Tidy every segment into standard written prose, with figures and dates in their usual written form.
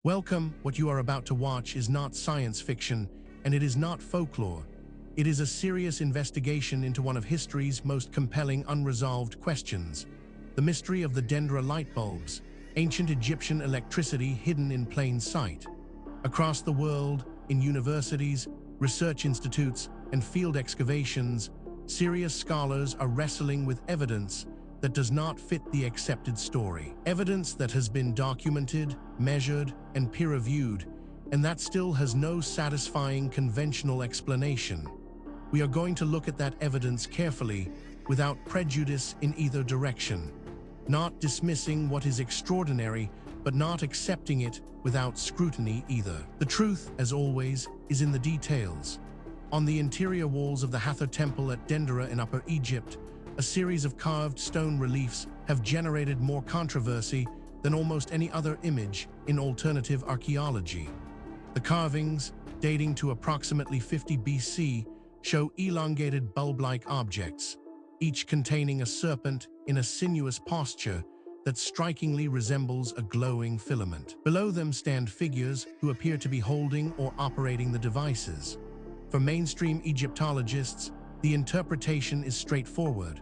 Welcome. What you are about to watch is not science fiction, and it is not folklore. It is a serious investigation into one of history's most compelling unresolved questions: the mystery of the Dendera Lightbulbs, ancient Egyptian electricity hidden in plain sight. Across the world, in universities, research institutes, and field excavations, serious scholars are wrestling with evidence that does not fit the accepted story. Evidence that has been documented, measured, and peer-reviewed, and that still has no satisfying conventional explanation. We are going to look at that evidence carefully, without prejudice in either direction. Not dismissing what is extraordinary, but not accepting it without scrutiny either. The truth, as always, is in the details. On the interior walls of the Hathor Temple at Dendera in Upper Egypt, a series of carved stone reliefs have generated more controversy than almost any other image in alternative archaeology. The carvings, dating to approximately 50 BC, show elongated bulb-like objects, each containing a serpent in a sinuous posture that strikingly resembles a glowing filament. Below them stand figures who appear to be holding or operating the devices. For mainstream Egyptologists, the interpretation is straightforward: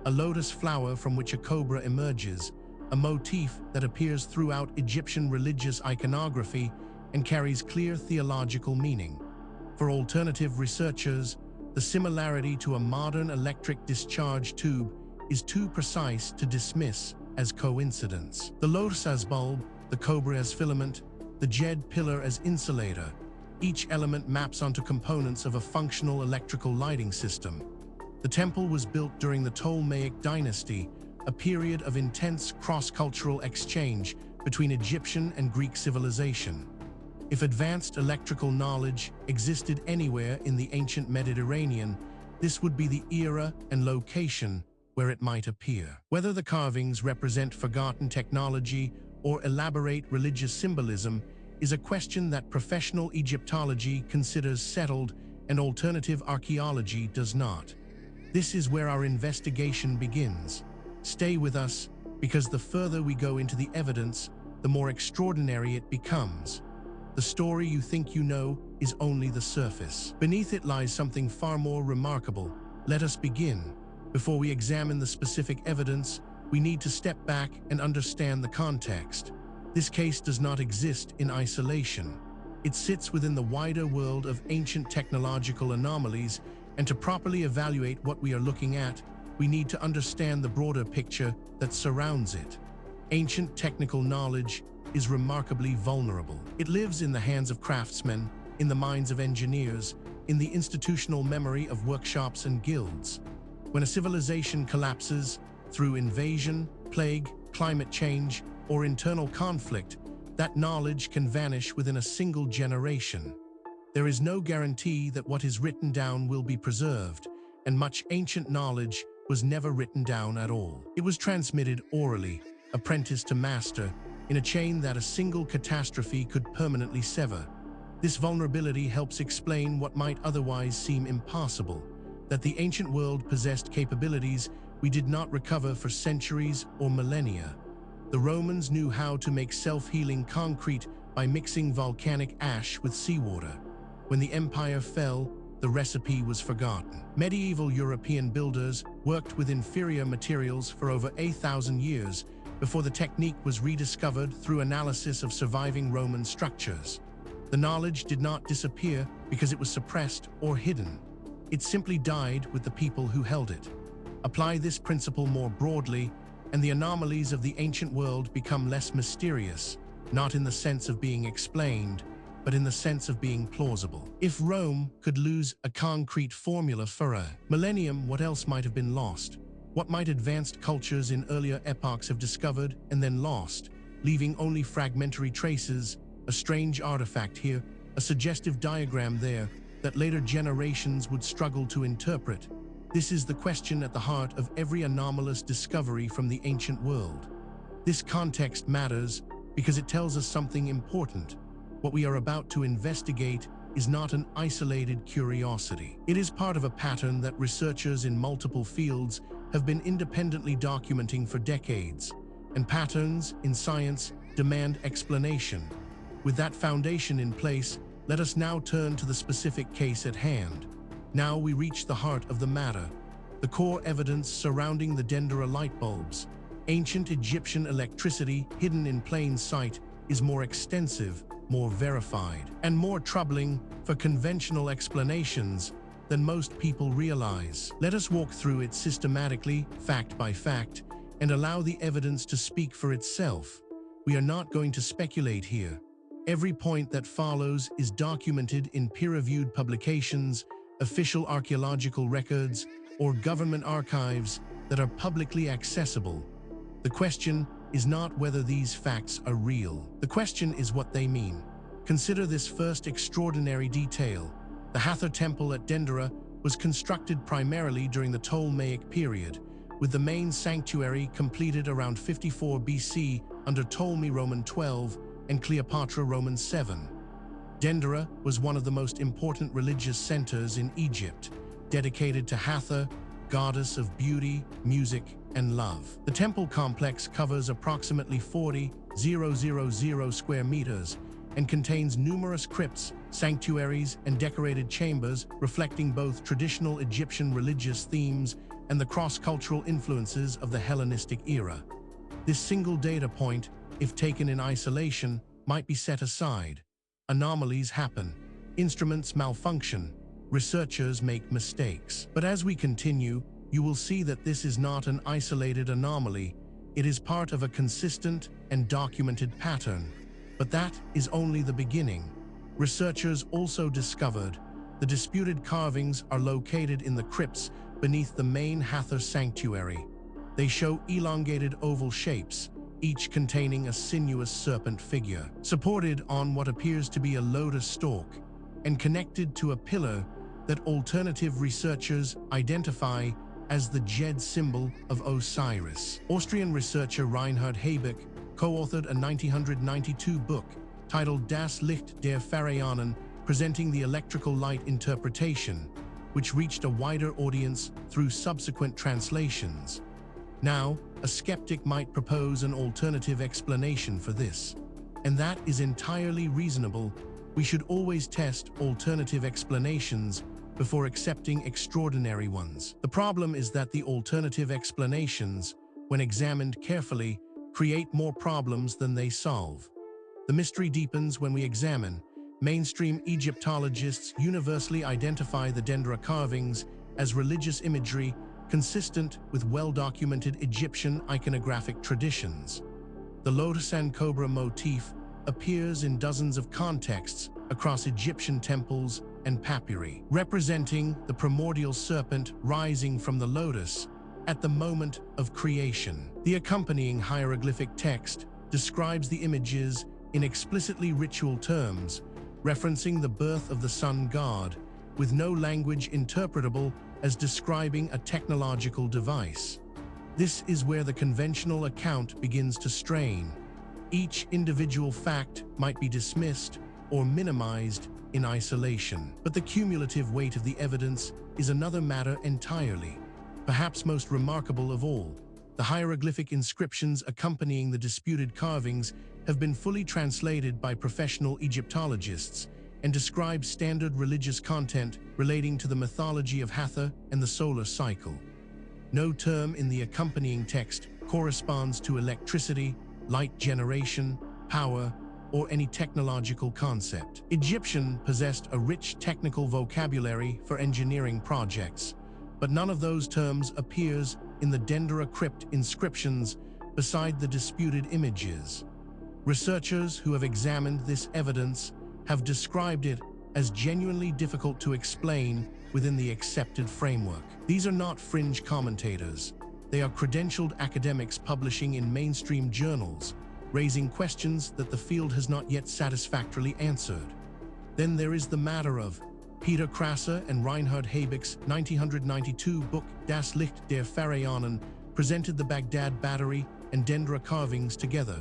a lotus flower from which a cobra emerges, a motif that appears throughout Egyptian religious iconography and carries clear theological meaning. For alternative researchers, the similarity to a modern electric discharge tube is too precise to dismiss as coincidence. The lotus-as-bulb, the cobra-as-filament, the Djed pillar as insulator, each element maps onto components of a functional electrical lighting system. The temple was built during the Ptolemaic dynasty, a period of intense cross-cultural exchange between Egyptian and Greek civilization. If advanced electrical knowledge existed anywhere in the ancient Mediterranean, this would be the era and location where it might appear. Whether the carvings represent forgotten technology or elaborate religious symbolism is a question that professional Egyptology considers settled and alternative archaeology does not. This is where our investigation begins. Stay with us, because the further we go into the evidence, the more extraordinary it becomes. The story you think you know is only the surface. Beneath it lies something far more remarkable. Let us begin. Before we examine the specific evidence, we need to step back and understand the context. This case does not exist in isolation. It sits within the wider world of ancient technological anomalies, and to properly evaluate what we are looking at, we need to understand the broader picture that surrounds it. Ancient technical knowledge is remarkably vulnerable. It lives in the hands of craftsmen, in the minds of engineers, in the institutional memory of workshops and guilds. When a civilization collapses through invasion, plague, climate change, or internal conflict, that knowledge can vanish within a single generation. There is no guarantee that what is written down will be preserved, and much ancient knowledge was never written down at all. It was transmitted orally, apprentice to master, in a chain that a single catastrophe could permanently sever. This vulnerability helps explain what might otherwise seem impossible: that the ancient world possessed capabilities we did not recover for centuries or millennia. The Romans knew how to make self-healing concrete by mixing volcanic ash with seawater. When the empire fell, the recipe was forgotten. Medieval European builders worked with inferior materials for over 1,000 years before the technique was rediscovered through analysis of surviving Roman structures. The knowledge did not disappear because it was suppressed or hidden. It simply died with the people who held it. Apply this principle more broadly, and the anomalies of the ancient world become less mysterious, not in the sense of being explained, but in the sense of being plausible. If Rome could lose a concrete formula for a millennium, what else might have been lost? What might advanced cultures in earlier epochs have discovered and then lost, leaving only fragmentary traces, a strange artifact here, a suggestive diagram there, that later generations would struggle to interpret? This is the question at the heart of every anomalous discovery from the ancient world. This context matters because it tells us something important. What we are about to investigate is not an isolated curiosity. It is part of a pattern that researchers in multiple fields have been independently documenting for decades, and patterns in science demand explanation. With that foundation in place, let us now turn to the specific case at hand. Now we reach the heart of the matter, the core evidence surrounding the Dendera Lightbulbs. Ancient Egyptian electricity hidden in plain sight is more extensive, more verified, and more troubling for conventional explanations than most people realize. Let us walk through it systematically, fact by fact, and allow the evidence to speak for itself. We are not going to speculate here. Every point that follows is documented in peer-reviewed publications, official archaeological records, or government archives that are publicly accessible. The question is not whether these facts are real. The question is what they mean. Consider this first extraordinary detail. The Hathor Temple at Dendera was constructed primarily during the Ptolemaic period, with the main sanctuary completed around 54 BC under Ptolemy Roman 12 and Cleopatra Roman 7. Dendera was one of the most important religious centers in Egypt, dedicated to Hathor, goddess of beauty, music, and love. The temple complex covers approximately 40,000 square meters and contains numerous crypts, sanctuaries, and decorated chambers reflecting both traditional Egyptian religious themes and the cross-cultural influences of the Hellenistic era. This single data point, if taken in isolation, might be set aside. Anomalies happen, instruments malfunction, researchers make mistakes. But as we continue, you will see that this is not an isolated anomaly. It is part of a consistent and documented pattern. But that is only the beginning. Researchers also discovered the disputed carvings are located in the crypts beneath the main Hathor sanctuary. They show elongated oval shapes, each containing a sinuous serpent figure, supported on what appears to be a lotus stalk, and connected to a pillar that alternative researchers identify as the Djed symbol of Osiris. Austrian researcher Reinhard Heydrich co-authored a 1992 book titled Das Licht der Pharaonen, presenting the electrical light interpretation, which reached a wider audience through subsequent translations. Now, a skeptic might propose an alternative explanation for this, and that is entirely reasonable. We should always test alternative explanations before accepting extraordinary ones. The problem is that the alternative explanations, when examined carefully, create more problems than they solve. The mystery deepens when we examine. Mainstream Egyptologists universally identify the Dendera carvings as religious imagery consistent with well-documented Egyptian iconographic traditions. The lotus and cobra motif appears in dozens of contexts across Egyptian temples and papyri, representing the primordial serpent rising from the lotus at the moment of creation. The accompanying hieroglyphic text describes the images in explicitly ritual terms, referencing the birth of the sun god, with no language interpretable as describing a technological device. This is where the conventional account begins to strain. Each individual fact might be dismissed or minimized in isolation, but the cumulative weight of the evidence is another matter entirely. Perhaps most remarkable of all, the hieroglyphic inscriptions accompanying the disputed carvings have been fully translated by professional Egyptologists and describe standard religious content relating to the mythology of Hathor and the solar cycle. No term in the accompanying text corresponds to electricity, light generation, power, or any technological concept. Egyptian possessed a rich technical vocabulary for engineering projects, but none of those terms appears in the Dendera crypt inscriptions beside the disputed images. Researchers who have examined this evidence have described it as genuinely difficult to explain within the accepted framework. These are not fringe commentators. They are credentialed academics publishing in mainstream journals, raising questions that the field has not yet satisfactorily answered. Then there is the matter of Peter Krasser and Reinhard Heydrich's 1992 book Das Licht der Pharaonen presented the Baghdad Battery and Dendera carvings together,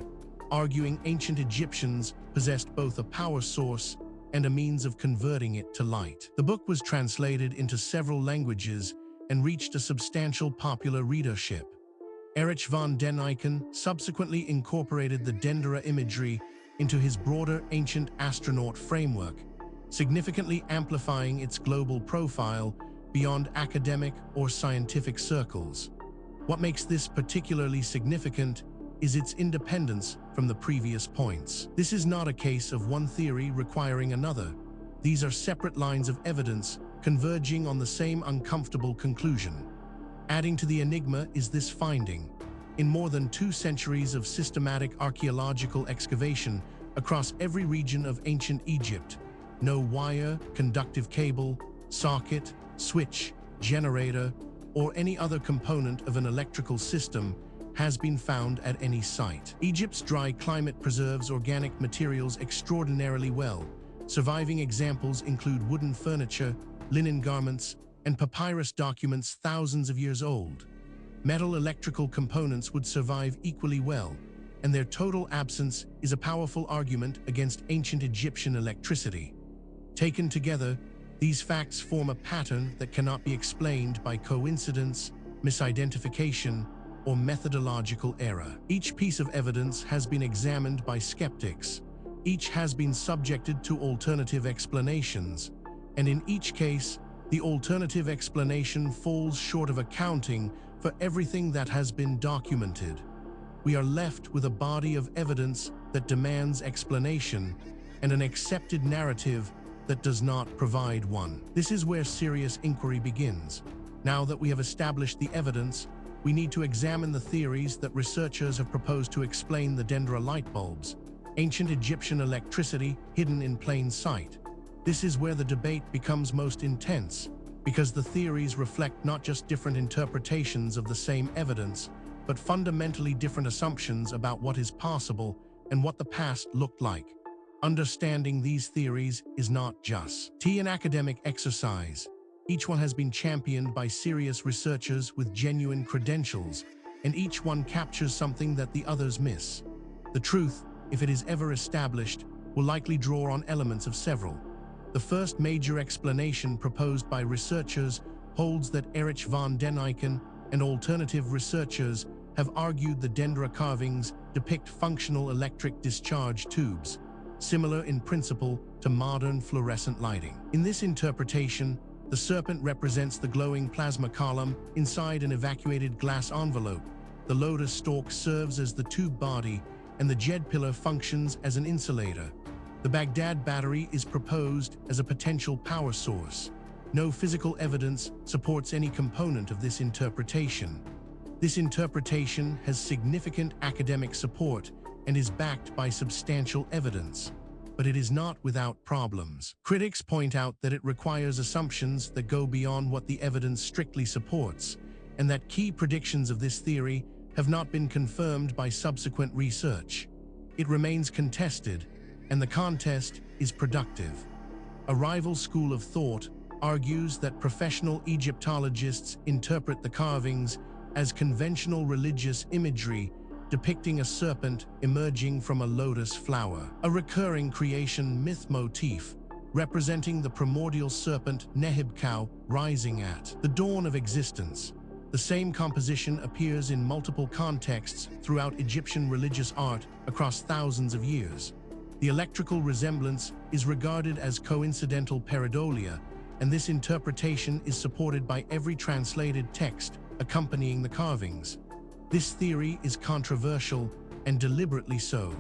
arguing ancient Egyptians possessed both a power source and a means of converting it to light. The book was translated into several languages and reached a substantial popular readership. Erich von Däniken subsequently incorporated the Dendera imagery into his broader ancient astronaut framework, significantly amplifying its global profile beyond academic or scientific circles. What makes this particularly significant is its independence from the previous points. This is not a case of one theory requiring another. These are separate lines of evidence converging on the same uncomfortable conclusion. Adding to the enigma is this finding. In more than 2 centuries of systematic archaeological excavation across every region of ancient Egypt, no wire, conductive cable, socket, switch, generator, or any other component of an electrical system has been found at any site. Egypt's dry climate preserves organic materials extraordinarily well. Surviving examples include wooden furniture, linen garments, and papyrus documents thousands of years old. Metal electrical components would survive equally well, and their total absence is a powerful argument against ancient Egyptian electricity. Taken together, these facts form a pattern that cannot be explained by coincidence, misidentification, or methodological error. Each piece of evidence has been examined by skeptics. Each has been subjected to alternative explanations, and in each case, the alternative explanation falls short of accounting for everything that has been documented. We are left with a body of evidence that demands explanation and an accepted narrative that does not provide one. This is where serious inquiry begins. Now that we have established the evidence, we need to examine the theories that researchers have proposed to explain the Dendera Lightbulbs, ancient Egyptian electricity hidden in plain sight. This is where the debate becomes most intense, because the theories reflect not just different interpretations of the same evidence, but fundamentally different assumptions about what is possible and what the past looked like. Understanding these theories is not just an academic exercise. Each one has been championed by serious researchers with genuine credentials, and each one captures something that the others miss. The truth, if it is ever established, will likely draw on elements of several. The first major explanation proposed by researchers holds that Erich von Däniken and alternative researchers have argued the Dendera carvings depict functional electric discharge tubes, similar in principle to modern fluorescent lighting. In this interpretation, the serpent represents the glowing plasma column inside an evacuated glass envelope. The lotus stalk serves as the tube body, and the Djed pillar functions as an insulator. The Baghdad battery is proposed as a potential power source. No physical evidence supports any component of this interpretation. This interpretation has significant academic support and is backed by substantial evidence, but it is not without problems. Critics point out that it requires assumptions that go beyond what the evidence strictly supports, and that key predictions of this theory have not been confirmed by subsequent research. It remains contested, and the contest is productive. A rival school of thought argues that professional Egyptologists interpret the carvings as conventional religious imagery depicting a serpent emerging from a lotus flower, a recurring creation myth motif representing the primordial serpent Neheb rising at the dawn of existence. The same composition appears in multiple contexts throughout Egyptian religious art across thousands of years. The electrical resemblance is regarded as coincidental pareidolia, and this interpretation is supported by every translated text accompanying the carvings. This theory is controversial, and deliberately so.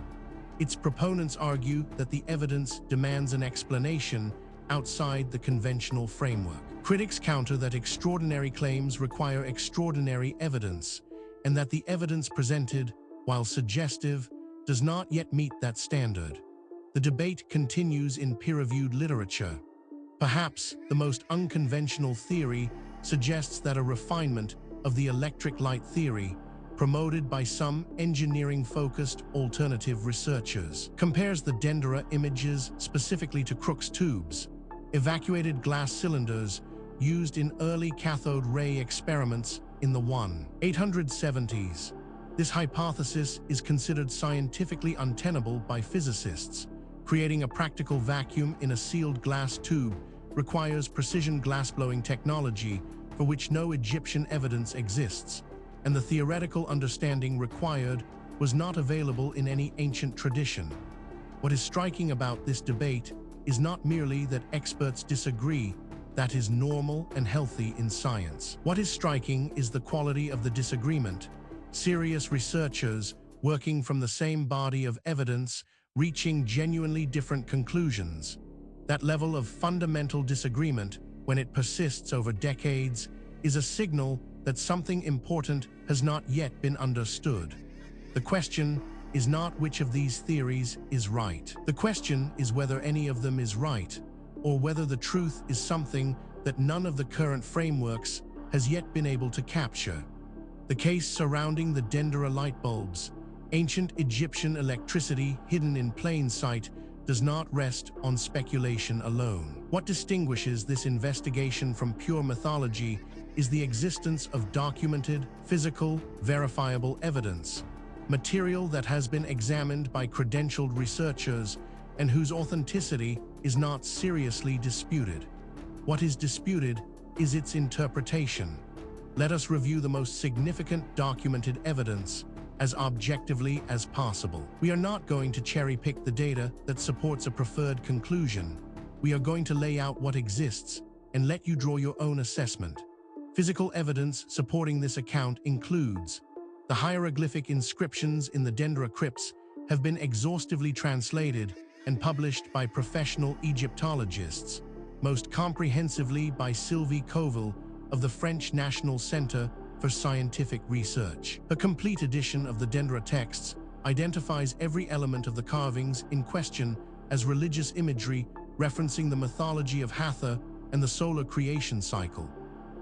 Its proponents argue that the evidence demands an explanation outside the conventional framework. Critics counter that extraordinary claims require extraordinary evidence, and that the evidence presented, while suggestive, does not yet meet that standard. The debate continues in peer-reviewed literature. Perhaps the most unconventional theory suggests that a refinement of the electric light theory, promoted by some engineering-focused alternative researchers, compares the Dendera images specifically to Crookes tubes, evacuated glass cylinders used in early cathode ray experiments in the 1870s. This hypothesis is considered scientifically untenable by physicists. Creating a practical vacuum in a sealed glass tube requires precision glassblowing technology for which no Egyptian evidence exists, and the theoretical understanding required was not available in any ancient tradition. What is striking about this debate is not merely that experts disagree. That is normal and healthy in science. What is striking is the quality of the disagreement. Serious researchers, working from the same body of evidence, reaching genuinely different conclusions. That level of fundamental disagreement, when it persists over decades, is a signal that something important has not yet been understood. The question is not which of these theories is right. The question is whether any of them is right, or whether the truth is something that none of the current frameworks has yet been able to capture. The case surrounding the Dendera Lightbulbs, ancient Egyptian electricity hidden in plain sight, does not rest on speculation alone. What distinguishes this investigation from pure mythology is the existence of documented, physical, verifiable evidence, material that has been examined by credentialed researchers and whose authenticity is not seriously disputed. What is disputed is its interpretation. Let us review the most significant documented evidence as objectively as possible. We are not going to cherry-pick the data that supports a preferred conclusion. We are going to lay out what exists and let you draw your own assessment. Physical evidence supporting this account includes the hieroglyphic inscriptions in the Dendera crypts have been exhaustively translated and published by professional Egyptologists, most comprehensively by Sylvie Coville of the French National Center for Scientific Research. A complete edition of the Dendera texts identifies every element of the carvings in question as religious imagery referencing the mythology of Hathor and the solar creation cycle.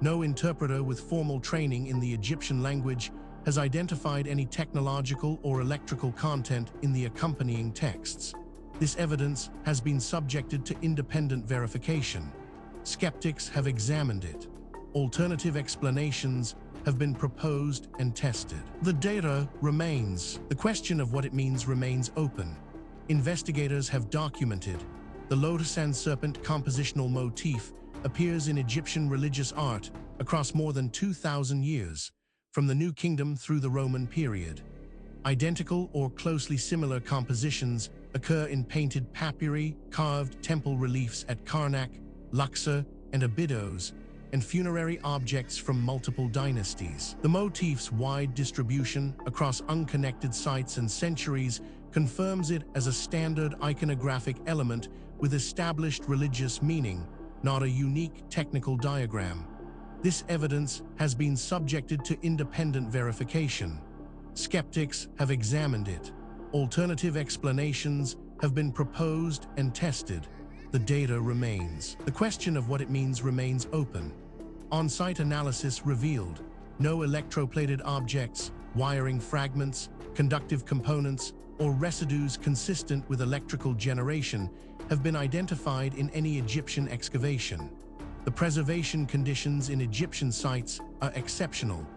No interpreter with formal training in the Egyptian language has identified any technological or electrical content in the accompanying texts. This evidence has been subjected to independent verification. Skeptics have examined it. Alternative explanations have been proposed and tested. The data remains. The question of what it means remains open. Investigators have documented the lotus-and-serpent compositional motif appears in Egyptian religious art across more than 2,000 years, from the New Kingdom through the Roman period. Identical or closely similar compositions occur in painted papyri, carved temple reliefs at Karnak, Luxor, and Abydos, and funerary objects from multiple dynasties. The motif's wide distribution across unconnected sites and centuries confirms it as a standard iconographic element with established religious meaning, not a unique technical diagram. This evidence has been subjected to independent verification. Skeptics have examined it. Alternative explanations have been proposed and tested. The data remains. The question of what it means remains open. On-site analysis revealed no electroplated objects, wiring fragments, conductive components, or residues consistent with electrical generation have been identified in any Egyptian excavation. The preservation conditions in Egyptian sites are exceptional.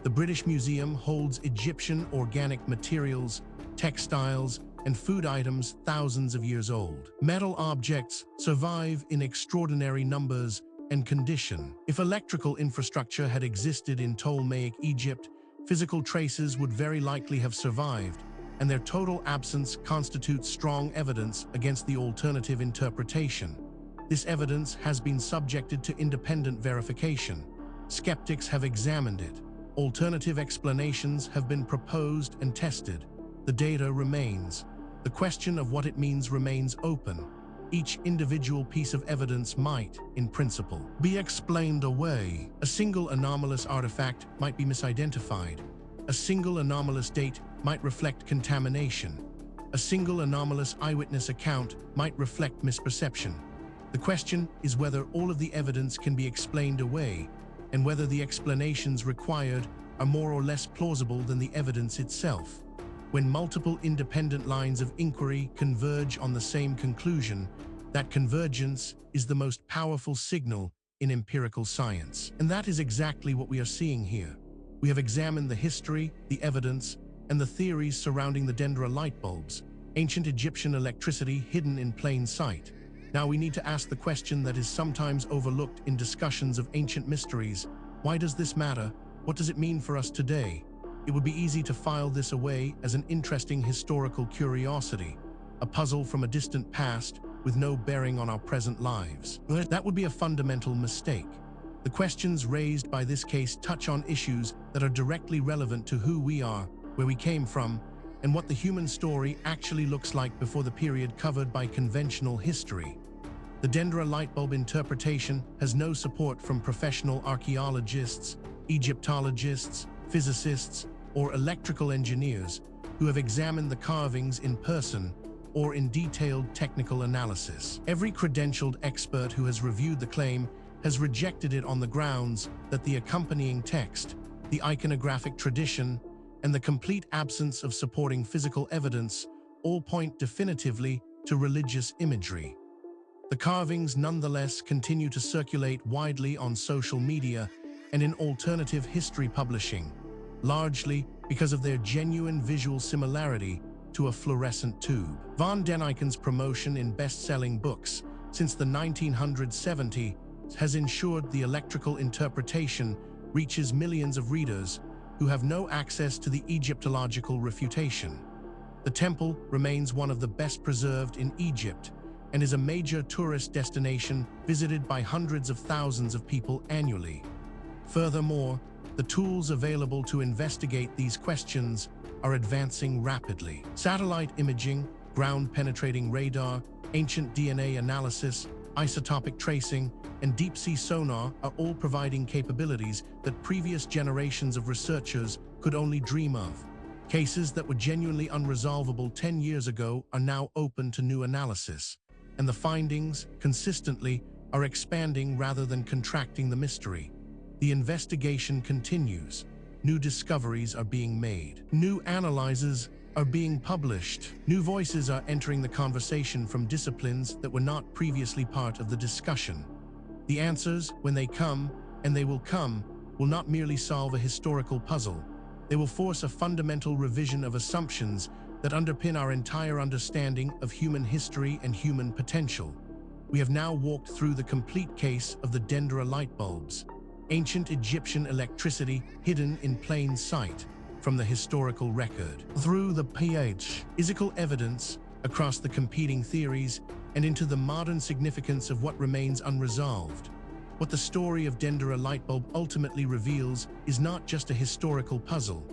The British Museum holds Egyptian organic materials, textiles, and food items thousands of years old. Metal objects survive in extraordinary numbers and condition. If electrical infrastructure had existed in Ptolemaic Egypt, physical traces would very likely have survived, and their total absence constitutes strong evidence against the alternative interpretation. This evidence has been subjected to independent verification. Skeptics have examined it. Alternative explanations have been proposed and tested. The data remains. The question of what it means remains open. Each individual piece of evidence might, in principle, be explained away. A single anomalous artifact might be misidentified. A single anomalous date might reflect contamination. A single anomalous eyewitness account might reflect misperception. The question is whether all of the evidence can be explained away, and whether the explanations required are more or less plausible than the evidence itself. When multiple independent lines of inquiry converge on the same conclusion, that convergence is the most powerful signal in empirical science. And that is exactly what we are seeing here. We have examined the history, the evidence, and the theories surrounding the Dendera Lightbulbs, ancient Egyptian electricity hidden in plain sight. Now we need to ask the question that is sometimes overlooked in discussions of ancient mysteries. Why does this matter? What does it mean for us today? It would be easy to file this away as an interesting historical curiosity. a puzzle from a distant past with no bearing on our present lives. That would be a fundamental mistake. The questions raised by this case touch on issues that are directly relevant to who we are, where we came from, and what the human story actually looks like before the period covered by conventional history. The Dendera Lightbulb interpretation has no support from professional archaeologists, Egyptologists, physicists, or electrical engineers who have examined the carvings in person or in detailed technical analysis. Every credentialed expert who has reviewed the claim has rejected it on the grounds that the accompanying text, the iconographic tradition, and the complete absence of supporting physical evidence all point definitively to religious imagery. The carvings nonetheless continue to circulate widely on social media and in alternative history publishing, largely because of their genuine visual similarity to a fluorescent tube. Van den Eyck's promotion in best-selling books since the 1970s has ensured the electrical interpretation reaches millions of readers who have no access to the Egyptological refutation. The temple remains one of the best preserved in Egypt and is a major tourist destination visited by hundreds of thousands of people annually. Furthermore, the tools available to investigate these questions are advancing rapidly. Satellite imaging, ground-penetrating radar, ancient DNA analysis, isotopic tracing, and deep-sea sonar are all providing capabilities that previous generations of researchers could only dream of. Cases that were genuinely unresolvable 10 years ago are now open to new analysis, and the findings, consistently, are expanding rather than contracting the mystery. The investigation continues. New discoveries are being made. New analyses are being published. New voices are entering the conversation from disciplines that were not previously part of the discussion. The answers, when they come, and they will come, will not merely solve a historical puzzle. They will force a fundamental revision of assumptions that underpin our entire understanding of human history and human potential. We have now walked through the complete case of the Dendera Lightbulbs, ancient Egyptian electricity hidden in plain sight from the historical record, through the physical evidence, across the competing theories, and into the modern significance of what remains unresolved. What the story of Dendera Lightbulb ultimately reveals is not just a historical puzzle.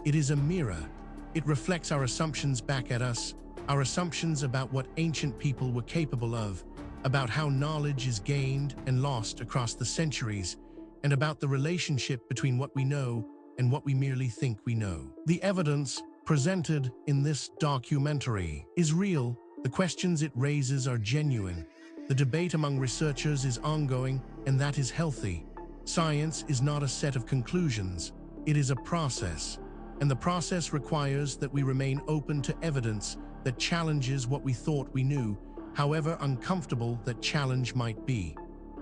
It is a mirror. It reflects our assumptions back at us, our assumptions about what ancient people were capable of, about how knowledge is gained and lost across the centuries, and about the relationship between what we know and what we merely think we know. The evidence presented in this documentary is real. The questions it raises are genuine. The debate among researchers is ongoing, and that is healthy. Science is not a set of conclusions. It is a process. And the process requires that we remain open to evidence that challenges what we thought we knew, however uncomfortable that challenge might be.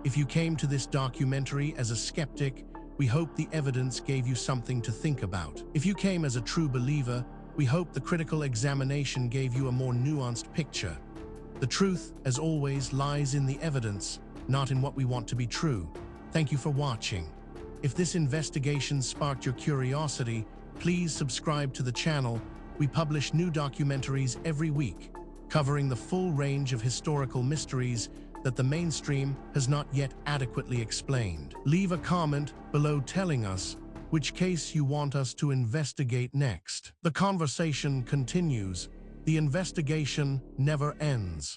If you came to this documentary as a skeptic, we hope the evidence gave you something to think about. If you came as a true believer, we hope the critical examination gave you a more nuanced picture. The truth, as always, lies in the evidence, not in what we want to be true. Thank you for watching. If this investigation sparked your curiosity, please subscribe to the channel. We publish new documentaries every week, covering the full range of historical mysteries that the mainstream has not yet adequately explained. Leave a comment below telling us which case you want us to investigate next. The conversation continues. The investigation never ends.